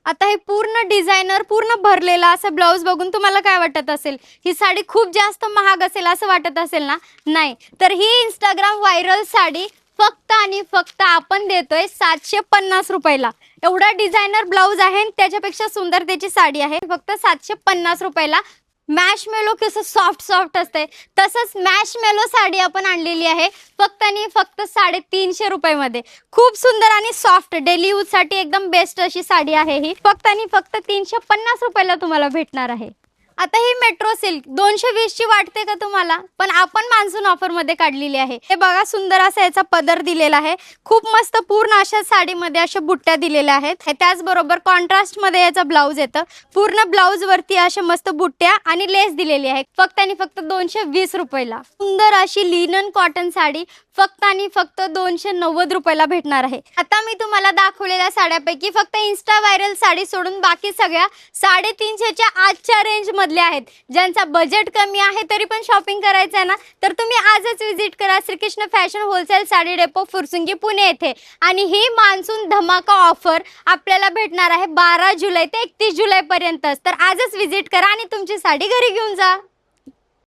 आता हे पूर्ण डिझायनर, पूर्ण भरलेला असा ब्लाउज बघून तुम्हाला काय वाटत असेल? ही साडी खूप जास्त महाग असेल असं वाटत असेल ना? नाही. तर ही Instagram व्हायरल साडी फक्त आणि फक्त आपण देतोय 750 रुपयाला. एवढा डिझायनर ब्लाउज आहे आणि त्याच्यापेक्षा सुंदर त्याची साडी आहे. फक्त 750 रुपयाला. मॅशमेलो कसं सॉफ्ट सॉफ्ट असते, तसंच मॅशमेलो साडी आपण आणलेली आहे फक्त आणि फक्त 350 रुपयामध्ये. खूप सुंदर आणि सॉफ्ट डेली यूजसाठी एकदम बेस्ट अशी साडी आहे ही. फक्त आणि फक्त 350 रुपयाला तुम्हाला भेटणार आहे. आता ही मेट्रो सिल्क 220 ची वाटते का तुम्हाला? पण आपण मान्सून ऑफर मध्ये काढलेली आहे. हे बघा सुंदर असा याचा पदर दिलेला आहे. खूप मस्त पूर्ण अशा साडीमध्ये अशा बुट्ट्या दिलेल्या आहेत. त्याचबरोबर कॉन्ट्रास्ट मध्ये याचा ब्लाउज येतं. पूर्ण ब्लाउज वरती अशा मस्त बुट्ट्या आणि लेस दिलेली आहे. फक्त आणि फक्त 220 रुपयाला. सुंदर अशी लिनन कॉटन साडी फक्त आणि फक्त 290 रुपयाला भेटणार आहे. आता मी तुम्हाला दाखवलेल्या साड्यापैकी फक्त इन्स्टा व्हायरल साडी सोडून बाकी सगळ्या 350 च्या आजच्या रेंज मधल्या आहेत. ज्यांचा बजेट कमी आहे तरी पण शॉपिंग करायचं आहे ना, तर तुम्ही आजच विजिट करा Shrikrishna fashion wholesale sari depot Fursungi Pune येथे. आणि ही मान्सून धमाका ऑफर आपल्याला भेटणार आहे 12 जुलै ते 31 जुलै पर्यंत. तर आजच विजिट करा आणि तुमची साडी घरी घेऊन जा.